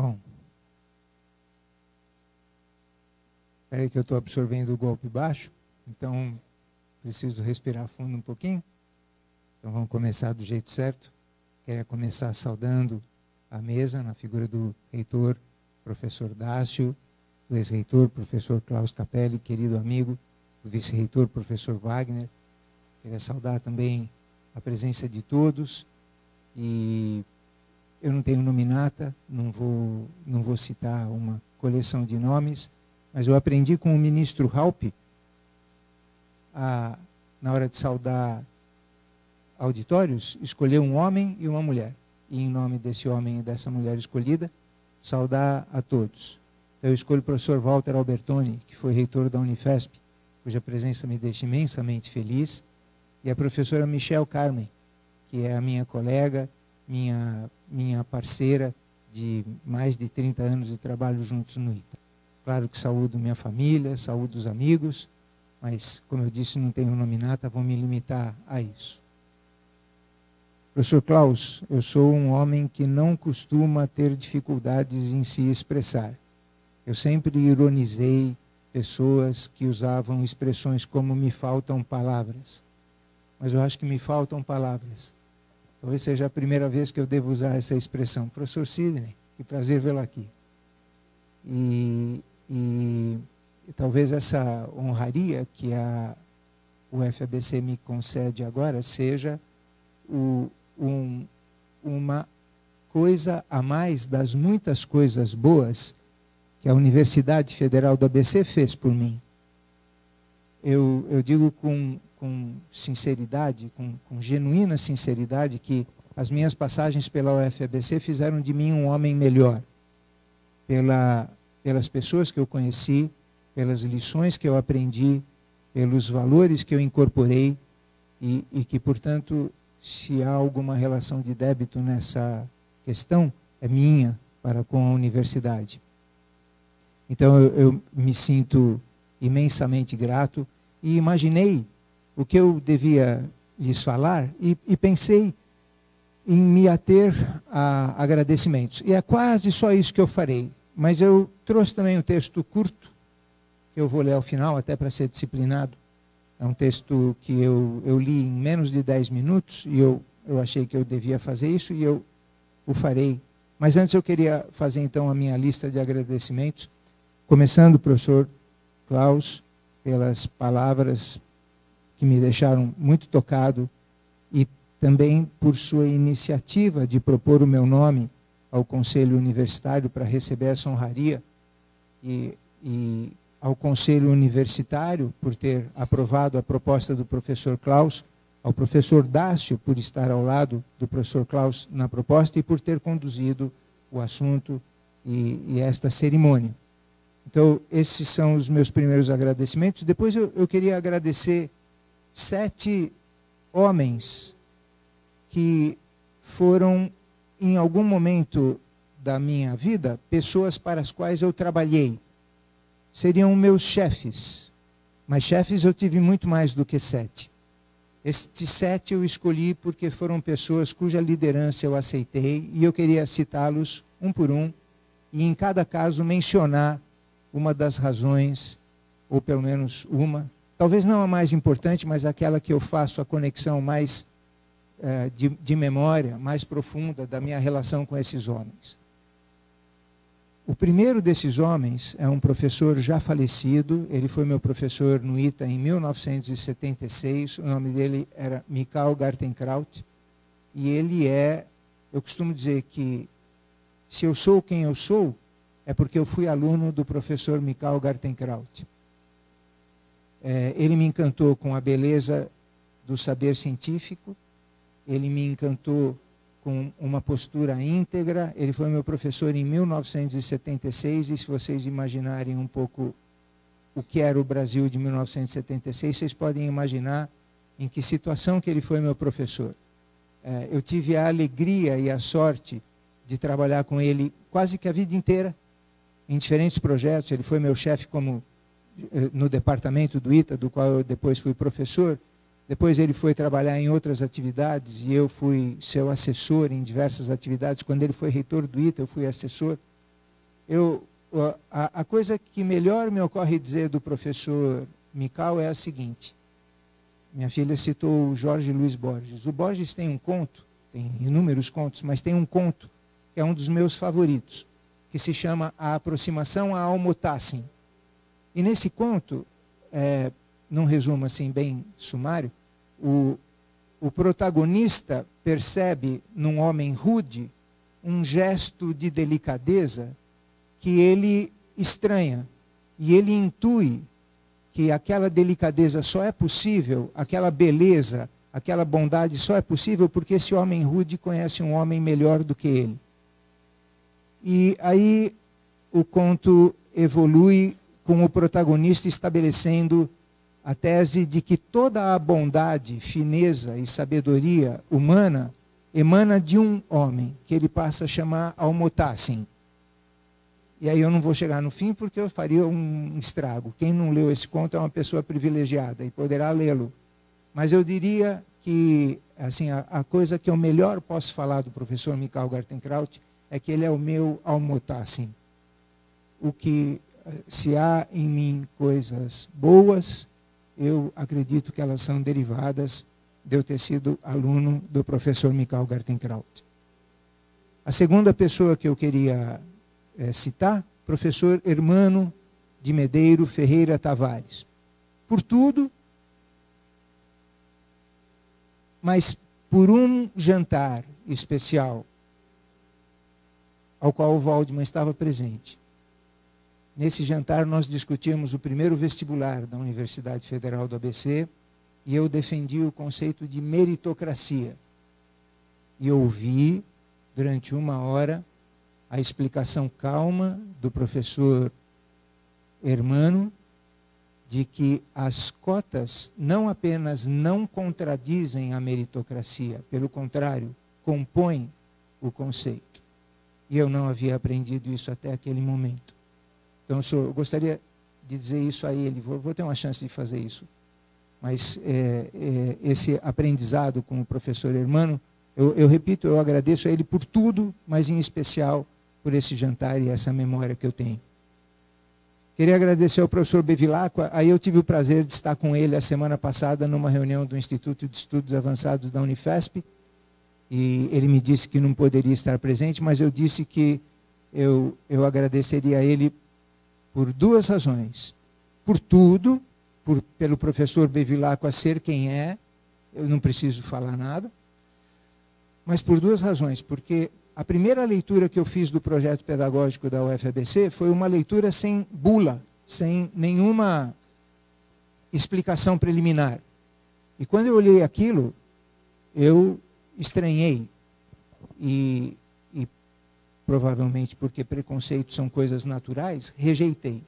Bom, espera aí que eu estou absorvendo o golpe baixo, então preciso respirar fundo um pouquinho. Então vamos começar do jeito certo. Quero começar saudando a mesa na figura do reitor, professor Dácio, do ex-reitor, professor Klaus Capelli, querido amigo, do vice-reitor, professor Wagner. Queria saudar também a presença de todos. E eu não tenho nominata, não vou citar uma coleção de nomes, mas eu aprendi com o ministro Halpe, na hora de saudar auditórios, escolher um homem e uma mulher. E em nome desse homem e dessa mulher escolhida, saudar a todos. Então, eu escolho o professor Walter Albertoni, que foi reitor da Unifesp, cuja presença me deixa imensamente feliz, e a professora Michelle Carmen, que é a minha colega, minha parceira de mais de 30 anos de trabalho juntos no ITA. Claro que saúdo minha família, saúdo os amigos, mas, como eu disse, não tenho nominata, vou me limitar a isso. Professor Klaus, eu sou um homem que não costuma ter dificuldades em se expressar. Eu sempre ironizei pessoas que usavam expressões como "me faltam palavras". Mas eu acho que me faltam palavras. Talvez seja a primeira vez que eu devo usar essa expressão. Professor Sidney, que prazer vê-lo aqui. E talvez essa honraria que a UFABC me concede agora seja uma coisa a mais das muitas coisas boas que a Universidade Federal do ABC fez por mim. Eu digo com sinceridade, com genuína sinceridade, que as minhas passagens pela UFABC fizeram de mim um homem melhor. Pelas pessoas que eu conheci, pelas lições que eu aprendi, pelos valores que eu incorporei e que, portanto, se há alguma relação de débito nessa questão, é minha para com a universidade. Então eu me sinto imensamente grato e imaginei o que eu devia lhes falar e pensei em me ater a agradecimentos. E é quase só isso que eu farei. Mas eu trouxe também um texto curto, que eu vou ler ao final, até para ser disciplinado. É um texto que eu li em menos de 10 minutos e eu achei que eu devia fazer isso e eu o farei. Mas antes eu queria fazer então a minha lista de agradecimentos, começando, professor Klaus, pelas palavras que me deixaram muito tocado e também por sua iniciativa de propor o meu nome ao Conselho Universitário para receber essa honraria e ao Conselho Universitário por ter aprovado a proposta do professor Klaus, ao professor Dácio por estar ao lado do professor Klaus na proposta e por ter conduzido o assunto e esta cerimônia. Então, esses são os meus primeiros agradecimentos. Depois eu queria agradecer 7 homens que foram, em algum momento da minha vida, pessoas para as quais eu trabalhei. Seriam meus chefes, mas chefes eu tive muito mais do que 7. Estes 7 eu escolhi porque foram pessoas cuja liderança eu aceitei e eu queria citá-los um por um e em cada caso mencionar uma das razões, ou pelo menos uma, talvez não a mais importante, mas aquela que eu faço a conexão mais de memória, mais profunda da minha relação com esses homens. O primeiro desses homens é um professor já falecido, ele foi meu professor no ITA em 1976, o nome dele era Michael Gartenkraut, e ele eu costumo dizer que se eu sou quem eu sou, é porque eu fui aluno do professor Michael Gartenkraut. Ele me encantou com a beleza do saber científico, ele me encantou com uma postura íntegra. Ele foi meu professor em 1976, e se vocês imaginarem um pouco o que era o Brasil de 1976, vocês podem imaginar em que situação que ele foi meu professor. Eu tive a alegria e a sorte de trabalhar com ele quase que a vida inteira, em diferentes projetos. Ele foi meu chefe no departamento do ITA, do qual eu depois fui professor. Depois ele foi trabalhar em outras atividades e eu fui seu assessor em diversas atividades. Quando ele foi reitor do ITA, eu fui assessor. A coisa que melhor me ocorre dizer do professor Mical é a seguinte. Minha filha citou o Jorge Luiz Borges. O Borges tem um conto, tem inúmeros contos, mas tem um conto que é um dos meus favoritos, que se chama A Aproximação a Almotacem. E nesse conto, num resumo assim bem sumário, o protagonista percebe num homem rude um gesto de delicadeza que ele estranha. E ele intui que aquela delicadeza só é possível, aquela beleza, aquela bondade só é possível porque esse homem rude conhece um homem melhor do que ele. E aí o conto evolui com o protagonista estabelecendo a tese de que toda a bondade, fineza e sabedoria humana emana de um homem, que ele passa a chamar Almotacem. E aí eu não vou chegar no fim porque eu faria um estrago. Quem não leu esse conto é uma pessoa privilegiada e poderá lê-lo. Mas eu diria que assim, a coisa que eu melhor posso falar do professor Michael Gartenkraut é que ele é o meu Almotacem. O que, se há em mim coisas boas, eu acredito que elas são derivadas de eu ter sido aluno do professor Michael Gartenkraut. A segunda pessoa que eu queria citar, professor Hermano de Medeiro Ferreira Tavares. Por tudo, mas por um jantar especial, ao qual o Waldman estava presente. Nesse jantar nós discutimos o primeiro vestibular da Universidade Federal do ABC e eu defendi o conceito de meritocracia. E ouvi, durante 1 hora, a explicação calma do professor Hermano de que as cotas não apenas não contradizem a meritocracia, pelo contrário, compõem o conceito. E eu não havia aprendido isso até aquele momento. Então, eu gostaria de dizer isso a ele, vou ter uma chance de fazer isso. Mas esse aprendizado com o professor Hermano, eu repito, eu agradeço a ele por tudo, mas em especial por esse jantar e essa memória que eu tenho. Queria agradecer ao professor Bevilacqua, aí eu tive o prazer de estar com ele a semana passada numa reunião do Instituto de Estudos Avançados da Unifesp, e ele me disse que não poderia estar presente, mas eu disse que eu agradeceria a ele por 2 razões. Por tudo, pelo professor Bevilacqua ser quem é, eu não preciso falar nada, mas por 2 razões, porque a primeira leitura que eu fiz do projeto pedagógico da UFABC foi uma leitura sem bula, sem nenhuma explicação preliminar. E quando eu olhei aquilo, eu estranhei. E provavelmente porque preconceitos são coisas naturais, rejeitei.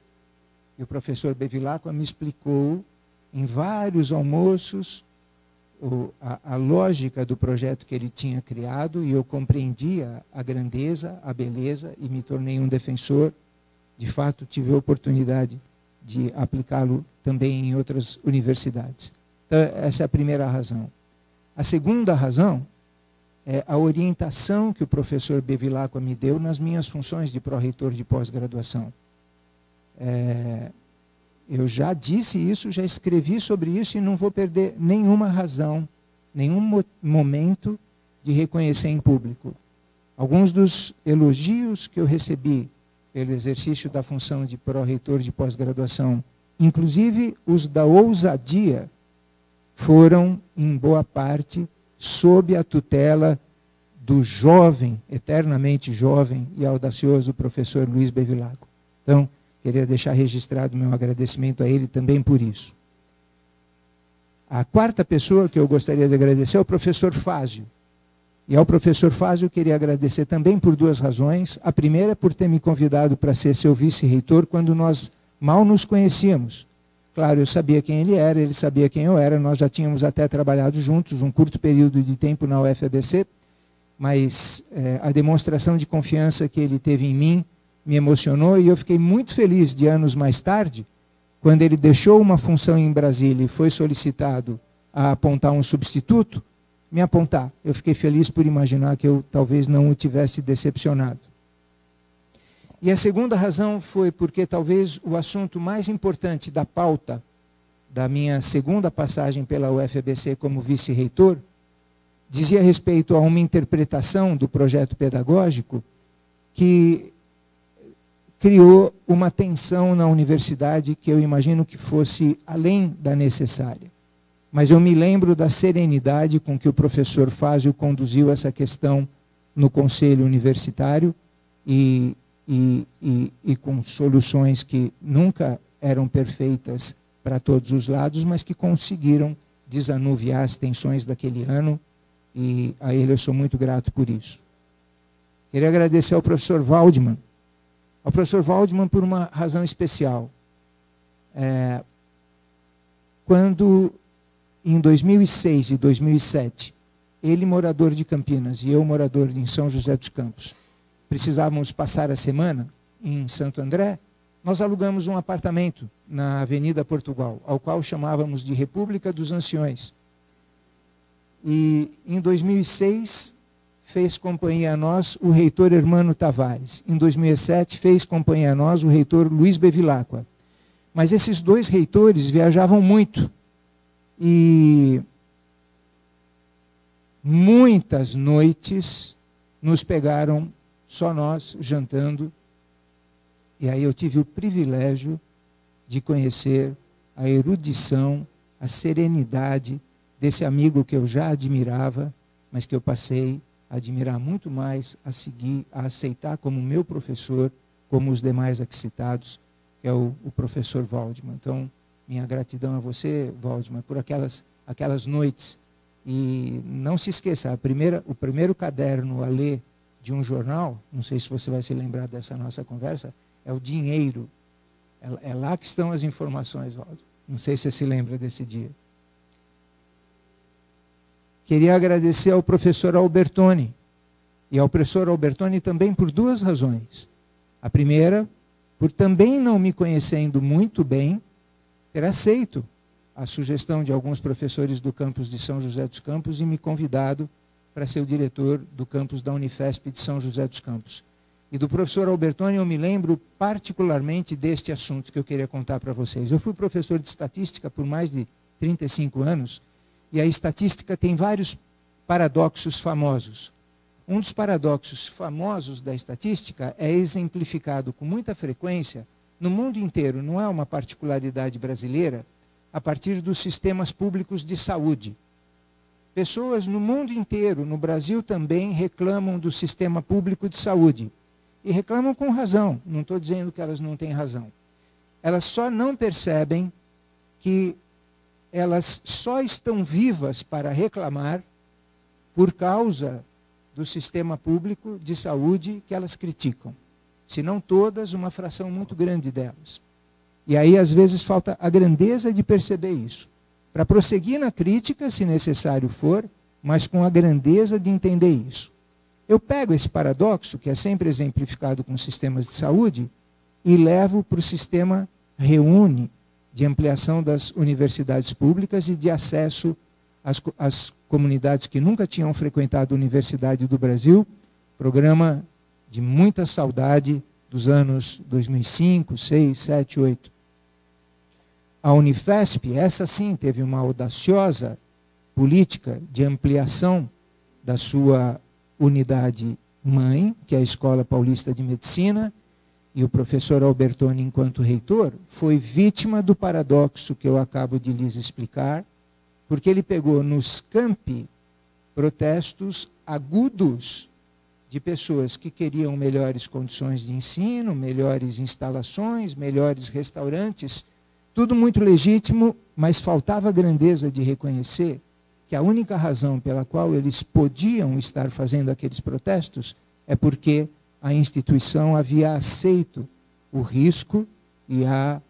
E o professor Bevilacqua me explicou em vários almoços a lógica do projeto que ele tinha criado, e eu compreendia a grandeza, a beleza, e me tornei um defensor. De fato, tive a oportunidade de aplicá-lo também em outras universidades. Então, essa é a primeira razão. A segunda razão é a orientação que o professor Bevilacqua me deu nas minhas funções de pró-reitor de pós-graduação. Eu já disse isso, já escrevi sobre isso e não vou perder nenhuma razão, nenhum momento de reconhecer em público. Alguns dos elogios que eu recebi pelo exercício da função de pró-reitor de pós-graduação, inclusive os da ousadia, foram, em boa parte, sob a tutela do jovem, eternamente jovem e audacioso professor Luiz Bevilacqua. Então, queria deixar registrado meu agradecimento a ele também por isso. A quarta pessoa que eu gostaria de agradecer é o professor Fázio. E ao professor Fázio eu queria agradecer também por 2 razões. A primeira é por ter me convidado para ser seu vice-reitor quando nós mal nos conhecíamos. Claro, eu sabia quem ele era, ele sabia quem eu era, nós já tínhamos até trabalhado juntos um curto período de tempo na UFABC, mas a demonstração de confiança que ele teve em mim me emocionou, e eu fiquei muito feliz de anos mais tarde, quando ele deixou uma função em Brasília e foi solicitado a apontar um substituto, me apontar. Eu fiquei feliz por imaginar que eu talvez não o tivesse decepcionado. E a segunda razão foi porque talvez o assunto mais importante da pauta da minha segunda passagem pela UFABC como vice-reitor dizia respeito a uma interpretação do projeto pedagógico que criou uma tensão na universidade que eu imagino que fosse além da necessária. Mas eu me lembro da serenidade com que o professor Fázio conduziu essa questão no conselho universitário e com soluções que nunca eram perfeitas para todos os lados, mas que conseguiram desanuviar as tensões daquele ano, e a ele eu sou muito grato por isso. Queria agradecer ao professor Waldman, por uma razão especial. Quando, em 2006 e 2007, ele, morador de Campinas, e eu, morador de São José dos Campos, precisávamos passar a semana em Santo André, nós alugamos um apartamento na Avenida Portugal, ao qual chamávamos de República dos Anciões. E, em 2006, fez companhia a nós o reitor Hermano Tavares. Em 2007, fez companhia a nós o reitor Luiz Bevilacqua. Mas esses dois reitores viajavam muito. E muitas noites nos pegaram só nós jantando. E aí eu tive o privilégio de conhecer a erudição, a serenidade desse amigo que eu já admirava, mas que eu passei a admirar muito mais, a seguir, a aceitar como meu professor, como os demais aqui citados, que é o professor Waldman. Então, minha gratidão a você, Waldman, por aquelas noites. E não se esqueça, o primeiro caderno a ler de um jornal, não sei se você vai se lembrar dessa nossa conversa, é o Dinheiro. É lá que estão as informações, Waldman. Não sei se você se lembra desse dia. Queria agradecer ao professor Albertoni, e ao professor Albertoni também por duas razões. A primeira, por também não me conhecendo muito bem, ter aceito a sugestão de alguns professores do campus de São José dos Campos e me convidado para ser o diretor do campus da Unifesp de São José dos Campos. E do professor Albertoni eu me lembro particularmente deste assunto que eu queria contar para vocês. Eu fui professor de estatística por mais de 35 anos, e a estatística tem vários paradoxos famosos. Um dos paradoxos famosos da estatística é exemplificado com muita frequência no mundo inteiro, não é uma particularidade brasileira, a partir dos sistemas públicos de saúde. Pessoas no mundo inteiro, no Brasil também, reclamam do sistema público de saúde. E reclamam com razão, não estou dizendo que elas não têm razão. Elas só não percebem que elas só estão vivas para reclamar por causa do sistema público de saúde que elas criticam. Se não todas, uma fração muito grande delas. E aí, às vezes, falta a grandeza de perceber isso. Para prosseguir na crítica, se necessário for, mas com a grandeza de entender isso. Eu pego esse paradoxo, que é sempre exemplificado com sistemas de saúde, e levo para o sistema REUNE, de ampliação das universidades públicas e de acesso às comunidades que nunca tinham frequentado a Universidade do Brasil, programa de muita saudade dos anos 2005, 6, 7, 8. A Unifesp, essa sim, teve uma audaciosa política de ampliação da sua unidade mãe, que é a Escola Paulista de Medicina, e o professor Albertoni, enquanto reitor, foi vítima do paradoxo que eu acabo de lhes explicar, porque ele pegou nos campi protestos agudos de pessoas que queriam melhores condições de ensino, melhores instalações, melhores restaurantes, tudo muito legítimo, mas faltava a grandeza de reconhecer que a única razão pela qual eles podiam estar fazendo aqueles protestos é porque a instituição havia aceito o risco e a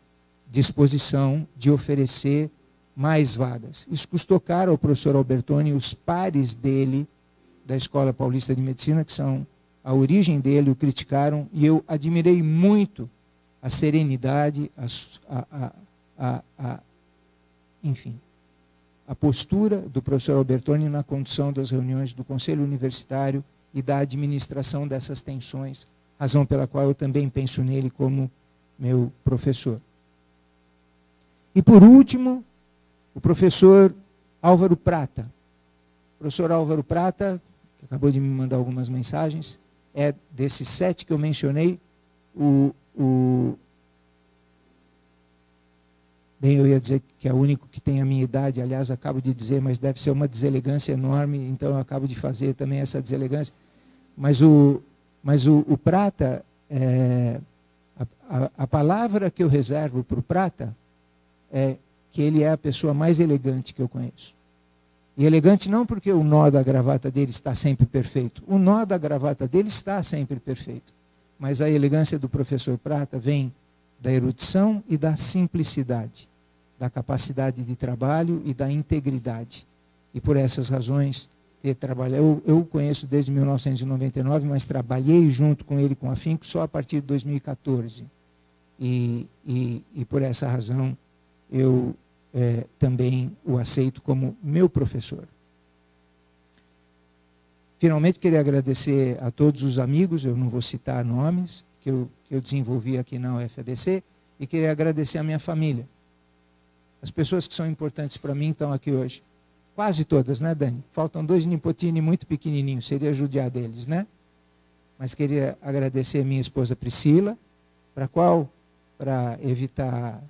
disposição de oferecer mais vagas. Isso custou caro ao professor Albertoni, os pares dele, da Escola Paulista de Medicina, que são a origem dele, o criticaram, e eu admirei muito a serenidade, enfim, a postura do professor Albertoni na condução das reuniões do Conselho Universitário e da administração dessas tensões razão pela qual eu também penso nele como meu professor. E por último, o professor Álvaro Prata. O professor Álvaro Prata, que acabou de me mandar algumas mensagens, é desses 7 que eu mencionei, bem, eu ia dizer que é o único que tem a minha idade, aliás, acabo de dizer, mas deve ser uma deselegância enorme, então eu acabo de fazer também essa deselegância. Mas o Prata, a palavra que eu reservo para o Prata é que ele é a pessoa mais elegante que eu conheço. E elegante não porque o nó da gravata dele está sempre perfeito. O nó da gravata dele está sempre perfeito. Mas a elegância do professor Prata vem da erudição e da simplicidade, da capacidade de trabalho e da integridade. E por essas razões, eu o conheço desde 1999, mas trabalhei junto com ele com afinco só a partir de 2014. E por essa razão, eu também o aceito como meu professor. Finalmente, queria agradecer a todos os amigos, eu não vou citar nomes, que eu desenvolvi aqui na UFABC, e queria agradecer a minha família. As pessoas que são importantes para mim estão aqui hoje. Quase todas, né, Dani? Faltam 2 nipotini muito pequenininhos, seria judiar deles, né? Mas queria agradecer a minha esposa Priscila, para evitar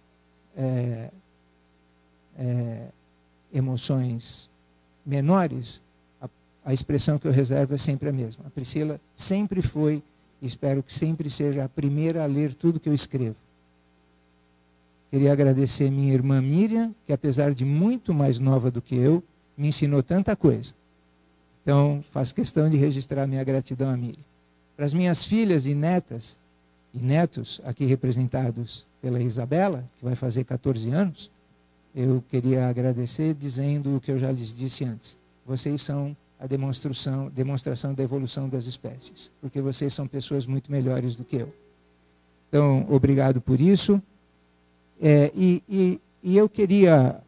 emoções menores, a expressão que eu reservo é sempre a mesma. A Priscila sempre foi, e espero que sempre seja a primeira a ler tudo que eu escrevo. Queria agradecer minha irmã Miriam, que apesar de muito mais nova do que eu, me ensinou tanta coisa. Então, faço questão de registrar minha gratidão a Miriam. Para as minhas filhas e netas e netos, aqui representados pela Isabela, que vai fazer 14 anos, eu queria agradecer dizendo o que eu já lhes disse antes. Vocês são a demonstração da evolução das espécies, porque vocês são pessoas muito melhores do que eu. Então, obrigado por isso. E eu queria,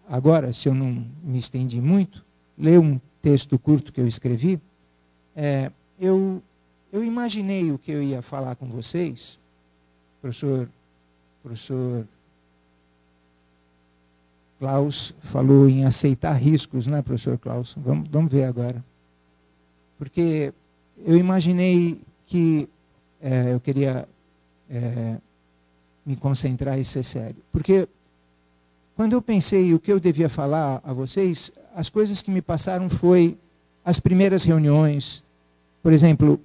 agora, se eu não me estendi muito, ler um texto curto que eu escrevi. Eu imaginei o que eu ia falar com vocês, professor Klaus falou em aceitar riscos, né, professor Klaus? Vamos ver agora. Porque eu imaginei que eu queria me concentrar e ser sério. Porque quando eu pensei o que eu devia falar a vocês, as coisas que me passaram foi as primeiras reuniões. Por exemplo,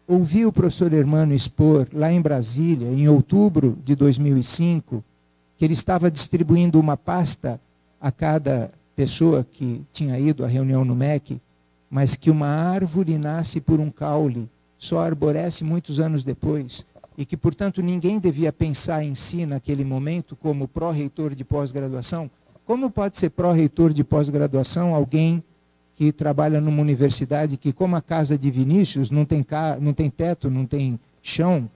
ouvi o professor Hermano expor lá em Brasília, em outubro de 2005, que ele estava distribuindo uma pasta a cada pessoa que tinha ido à reunião no MEC, mas que uma árvore nasce por um caule, só arborece muitos anos depois, e que, portanto, ninguém devia pensar em si, naquele momento, como pró-reitor de pós-graduação. Como pode ser pró-reitor de pós-graduação alguém que trabalha numa universidade que, como a casa de Vinícius, não tem teto, não tem chão?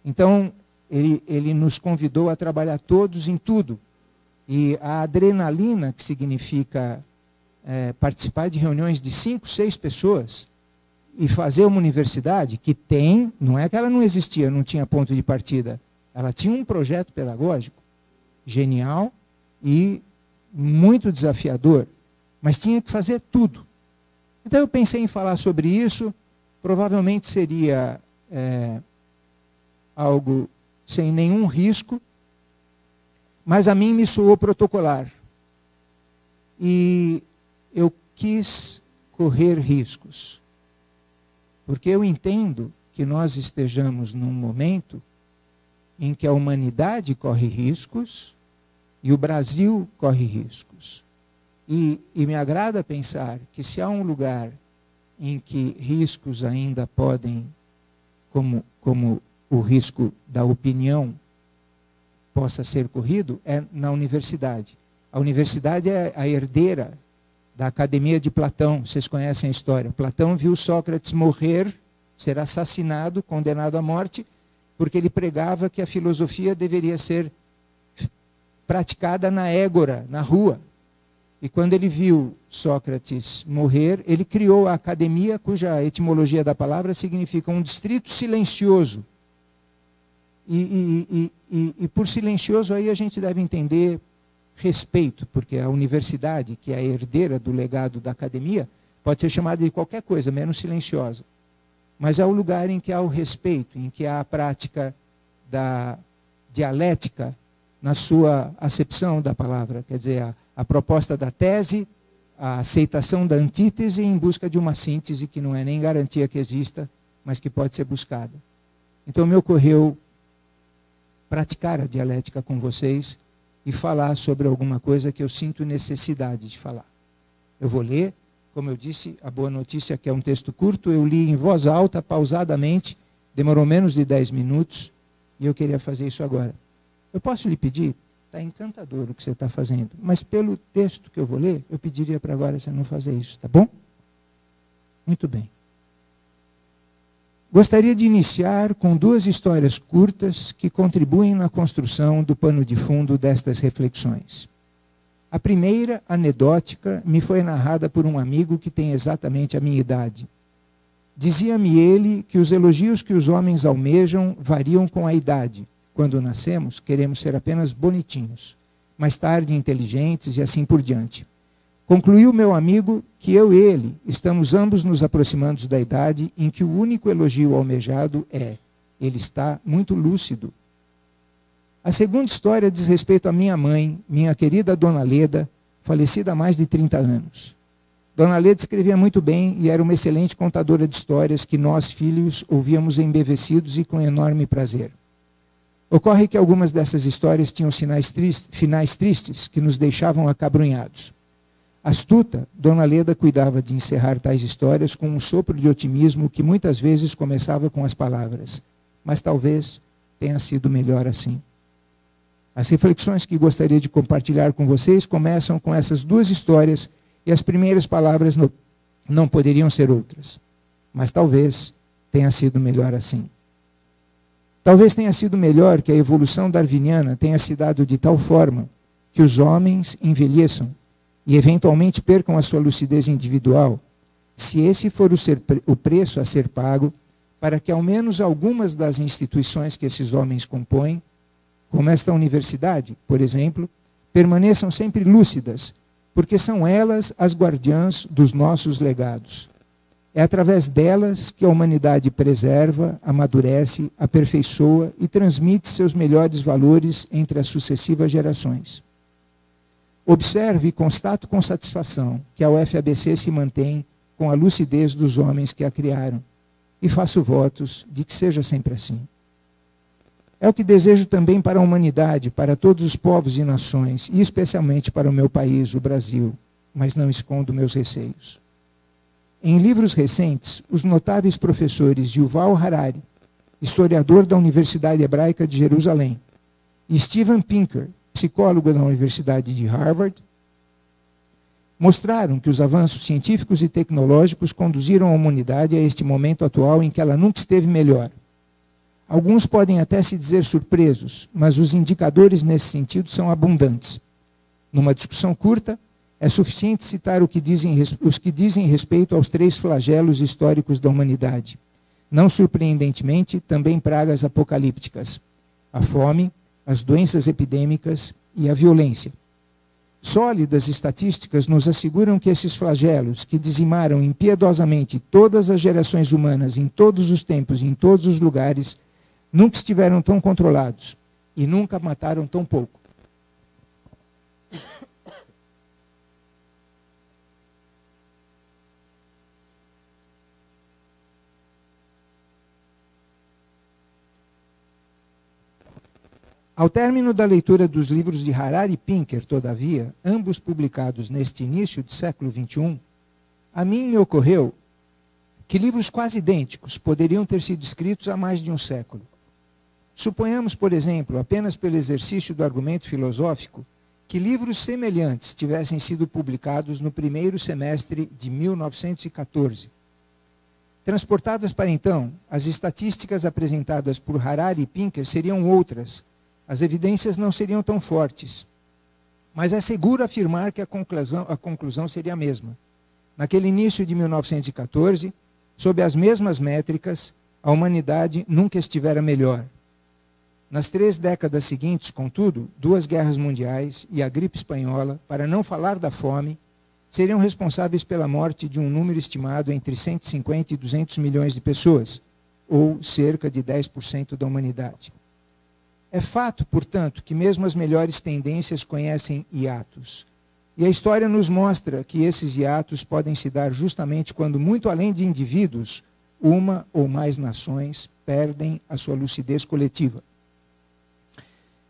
Então, ele nos convidou a trabalhar todos em tudo. E a adrenalina, que significa participar de reuniões de 5, 6 pessoas e fazer uma universidade que tem, não é que ela não existia, não tinha ponto de partida, ela tinha um projeto pedagógico genial e muito desafiador, mas tinha que fazer tudo. Então eu pensei em falar sobre isso, provavelmente seria algo sem nenhum risco, mas a mim me soou protocolar. E eu quis correr riscos. Porque eu entendo que nós estejamos num momento em que a humanidade corre riscos e o Brasil corre riscos. E me agrada pensar que se há um lugar em que riscos ainda podem, como o risco da opinião, possa ser corrido, é na universidade. A universidade é a herdeira da Academia de Platão, vocês conhecem a história. Platão viu Sócrates morrer, ser assassinado, condenado à morte, porque ele pregava que a filosofia deveria ser praticada na égora, na rua. E quando ele viu Sócrates morrer, ele criou a academia, cuja etimologia da palavra significa um distrito silencioso. E por silencioso aí a gente deve entender respeito, porque a universidade, que é a herdeira do legado da academia, pode ser chamada de qualquer coisa, menos silenciosa. Mas é o lugar em que há o respeito, em que há a prática da dialética na sua acepção da palavra. Quer dizer, a proposta da tese, a aceitação da antítese em busca de uma síntese que não é nem garantia que exista, mas que pode ser buscada. Então me ocorreu praticar a dialética com vocês e falar sobre alguma coisa que eu sinto necessidade de falar. Eu vou ler, como eu disse, a boa notícia é que é um texto curto, eu li em voz alta, pausadamente, demorou menos de 10 minutos, e eu queria fazer isso agora. Eu posso lhe pedir? Está encantador o que você está fazendo, mas pelo texto que eu vou ler, eu pediria para agora você não fazer isso, tá bom? Muito bem. Gostaria de iniciar com 2 histórias curtas que contribuem na construção do pano de fundo destas reflexões. A primeira, anedótica, me foi narrada por um amigo que tem exatamente a minha idade. Dizia-me ele que os elogios que os homens almejam variam com a idade. Quando nascemos, queremos ser apenas bonitinhos, mais tarde inteligentes e assim por diante. Concluiu meu amigo que eu e ele estamos ambos nos aproximando da idade em que o único elogio almejado é: ele está muito lúcido. A segunda história diz respeito à minha mãe, minha querida Dona Leda, falecida há mais de 30 anos. Dona Leda escrevia muito bem e era uma excelente contadora de histórias que nós, filhos, ouvíamos embevecidos e com enorme prazer. Ocorre que algumas dessas histórias tinham finais tristes que nos deixavam acabrunhados. Astuta, Dona Leda cuidava de encerrar tais histórias com um sopro de otimismo que muitas vezes começava com as palavras: mas talvez tenha sido melhor assim. As reflexões que gostaria de compartilhar com vocês começam com essas 2 histórias e as primeiras palavras não poderiam ser outras. Mas talvez tenha sido melhor assim. Talvez tenha sido melhor que a evolução darwiniana tenha se dado de tal forma que os homens envelheçam e eventualmente percam a sua lucidez individual, se esse for o preço a ser pago para que ao menos algumas das instituições que esses homens compõem, como esta universidade, por exemplo, permaneçam sempre lúcidas, porque são elas as guardiãs dos nossos legados. É através delas que a humanidade preserva, amadurece, aperfeiçoa e transmite seus melhores valores entre as sucessivas gerações. Observe e constato com satisfação que a UFABC se mantém com a lucidez dos homens que a criaram, e faço votos de que seja sempre assim. É o que desejo também para a humanidade, para todos os povos e nações, e especialmente para o meu país, o Brasil, mas não escondo meus receios. Em livros recentes, os notáveis professores Yuval Harari, historiador da Universidade Hebraica de Jerusalém, e Steven Pinker, psicólogo da Universidade de Harvard, mostraram que os avanços científicos e tecnológicos conduziram a humanidade a este momento atual em que ela nunca esteve melhor. Alguns podem até se dizer surpresos, mas os indicadores nesse sentido são abundantes. Numa discussão curta, é suficiente citar os que dizem respeito aos 3 flagelos históricos da humanidade. Não surpreendentemente, também pragas apocalípticas: a fome, as doenças epidêmicas e a violência. Sólidas estatísticas nos asseguram que esses flagelos, que dizimaram impiedosamente todas as gerações humanas em todos os tempos e em todos os lugares, nunca estiveram tão controlados e nunca mataram tão pouco. Ao término da leitura dos livros de Harari e Pinker, todavia, ambos publicados neste início do século XXI, a mim me ocorreu que livros quase idênticos poderiam ter sido escritos há mais de um século. Suponhamos, por exemplo, apenas pelo exercício do argumento filosófico, que livros semelhantes tivessem sido publicados no primeiro semestre de 1914. Transportadas para então, as estatísticas apresentadas por Harari e Pinker seriam outras. As evidências não seriam tão fortes. Mas é seguro afirmar que a conclusão seria a mesma. Naquele início de 1914, sob as mesmas métricas, a humanidade nunca estivera melhor. Nas 3 décadas seguintes, contudo, 2 guerras mundiais e a gripe espanhola, para não falar da fome, seriam responsáveis pela morte de um número estimado entre 150 e 200 milhões de pessoas, ou cerca de 10% da humanidade. É fato, portanto, que mesmo as melhores tendências conhecem hiatos. E a história nos mostra que esses hiatos podem se dar justamente quando, muito além de indivíduos, uma ou mais nações perdem a sua lucidez coletiva.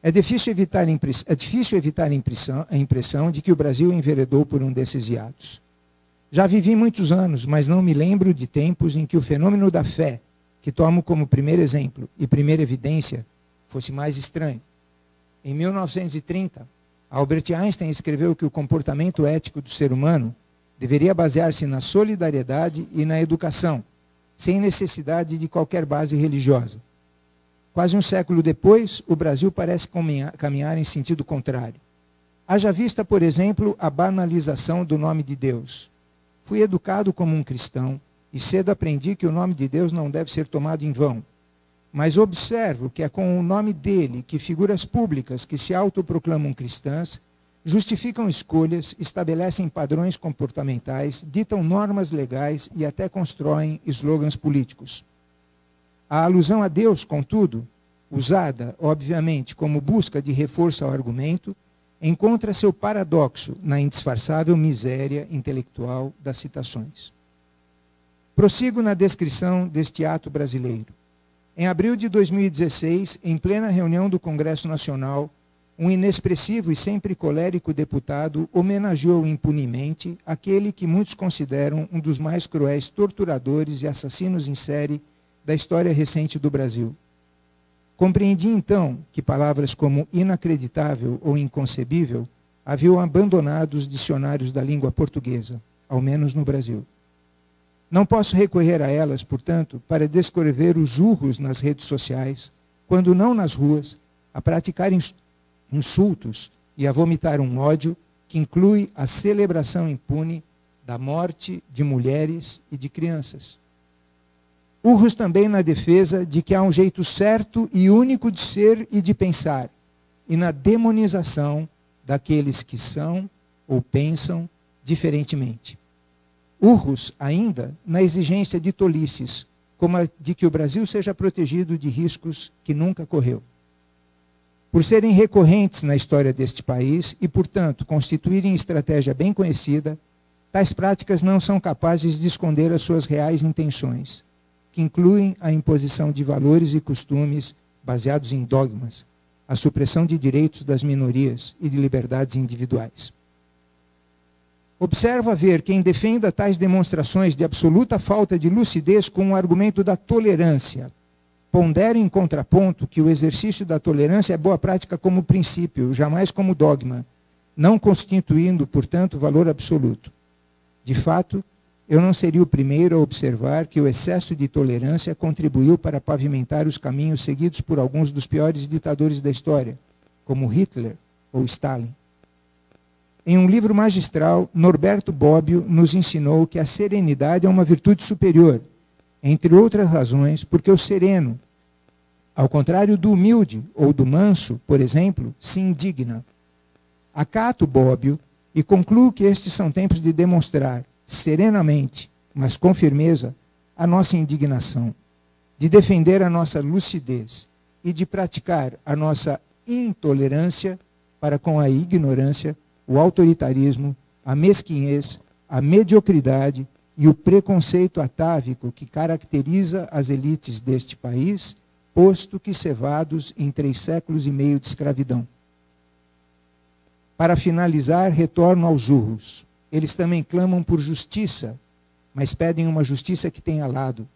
É difícil evitar a impressão de que o Brasil enveredou por um desses hiatos. Já vivi muitos anos, mas não me lembro de tempos em que o fenômeno da fé, que tomo como primeiro exemplo e primeira evidência, fosse mais estranho. Em 1930, Albert Einstein escreveu que o comportamento ético do ser humano deveria basear-se na solidariedade e na educação, sem necessidade de qualquer base religiosa. Quase um século depois, o Brasil parece caminhar em sentido contrário. Haja vista, por exemplo, a banalização do nome de Deus. Fui educado como um cristão e cedo aprendi que o nome de Deus não deve ser tomado em vão. Mas observo que é com o nome dele que figuras públicas que se autoproclamam cristãs justificam escolhas, estabelecem padrões comportamentais, ditam normas legais e até constroem slogans políticos. A alusão a Deus, contudo, usada, obviamente, como busca de reforço ao argumento, encontra seu paradoxo na indisfarçável miséria intelectual das citações. Prossigo na descrição deste ato brasileiro. Em abril de 2016, em plena reunião do Congresso Nacional, um inexpressivo e sempre colérico deputado homenageou impunemente aquele que muitos consideram um dos mais cruéis torturadores e assassinos em série da história recente do Brasil. Compreendi então que palavras como inacreditável ou inconcebível haviam abandonado os dicionários da língua portuguesa, ao menos no Brasil. Não posso recorrer a elas, portanto, para descrever os urros nas redes sociais, quando não nas ruas, a praticar insultos e a vomitar um ódio que inclui a celebração impune da morte de mulheres e de crianças. Urros também na defesa de que há um jeito certo e único de ser e de pensar, e na demonização daqueles que são ou pensam diferentemente. Urros ainda na exigência de tolices, como a de que o Brasil seja protegido de riscos que nunca correu. Por serem recorrentes na história deste país e, portanto, constituírem estratégia bem conhecida, tais práticas não são capazes de esconder as suas reais intenções, que incluem a imposição de valores e costumes baseados em dogmas, a supressão de direitos das minorias e de liberdades individuais. Observa ver quem defenda tais demonstrações de absoluta falta de lucidez com o argumento da tolerância. Pondera em contraponto que o exercício da tolerância é boa prática como princípio, jamais como dogma, não constituindo, portanto, valor absoluto. De fato, eu não seria o primeiro a observar que o excesso de tolerância contribuiu para pavimentar os caminhos seguidos por alguns dos piores ditadores da história, como Hitler ou Stalin. Em um livro magistral, Norberto Bobbio nos ensinou que a serenidade é uma virtude superior, entre outras razões, porque o sereno, ao contrário do humilde ou do manso, por exemplo, se indigna. Acato Bobbio e concluo que estes são tempos de demonstrar, serenamente, mas com firmeza, a nossa indignação, de defender a nossa lucidez e de praticar a nossa intolerância para com a ignorância, o autoritarismo, a mesquinhez, a mediocridade e o preconceito atávico que caracteriza as elites deste país, posto que cevados em 3 séculos e meio de escravidão. Para finalizar, retorno aos urros. Eles também clamam por justiça, mas pedem uma justiça que tenha lado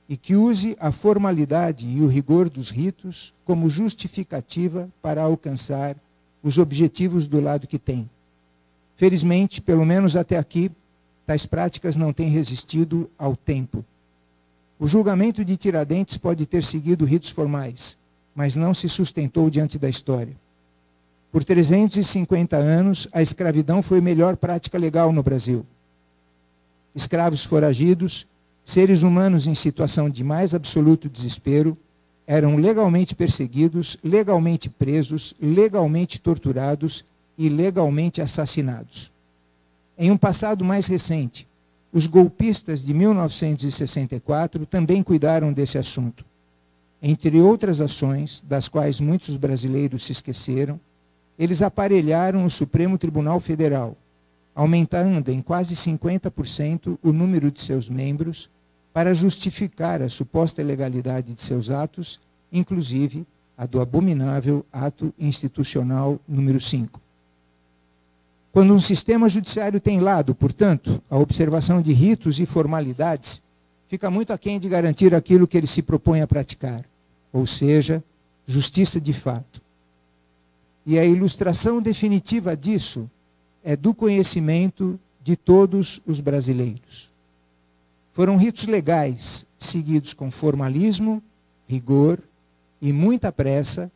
e que use a formalidade e o rigor dos ritos como justificativa para alcançar os objetivos do lado que tem. Felizmente, pelo menos até aqui, tais práticas não têm resistido ao tempo. O julgamento de Tiradentes pode ter seguido ritos formais, mas não se sustentou diante da história. Por 350 anos, a escravidão foi a melhor prática legal no Brasil. Escravos foragidos, seres humanos em situação de mais absoluto desespero, eram legalmente perseguidos, legalmente presos, legalmente torturados e legalmente assassinados. Em um passado mais recente, os golpistas de 1964 também cuidaram desse assunto. Entre outras ações, das quais muitos brasileiros se esqueceram, eles aparelharam o Supremo Tribunal Federal, aumentando em quase 50% o número de seus membros para justificar a suposta ilegalidade de seus atos, inclusive a do abominável ato institucional número 5. Quando um sistema judiciário tem lado, portanto, a observação de ritos e formalidades, fica muito aquém de garantir aquilo que ele se propõe a praticar, ou seja, justiça de fato. E a ilustração definitiva disso é do conhecimento de todos os brasileiros. Foram ritos legais, seguidos com formalismo, rigor e muita pressa,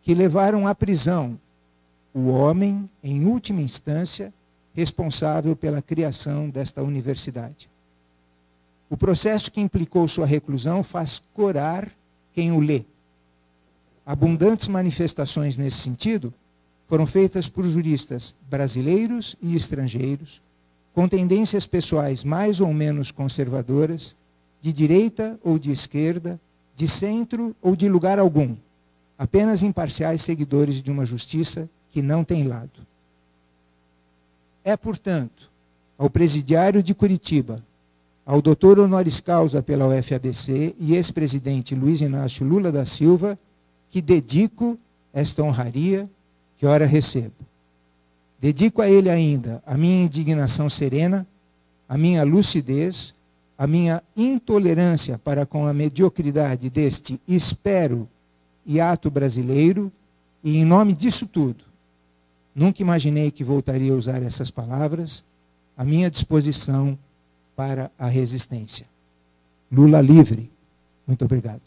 que levaram à prisão o homem, em última instância, responsável pela criação desta universidade. O processo que implicou sua reclusão faz corar quem o lê. Abundantes manifestações nesse sentido foram feitas por juristas brasileiros e estrangeiros, com tendências pessoais mais ou menos conservadoras, de direita ou de esquerda, de centro ou de lugar algum, apenas imparciais seguidores de uma justiça que não tem lado. É, portanto, ao presidiário de Curitiba, ao doutor honoris causa pela UFABC e ex-presidente Luiz Inácio Lula da Silva, que dedico esta honraria que ora recebo. Dedico a ele ainda a minha indignação serena, a minha lucidez, a minha intolerância para com a mediocridade deste espero e ato brasileiro, e em nome disso tudo, nunca imaginei que voltaria a usar essas palavras, a minha disposição para a resistência. Lula livre. Muito obrigado.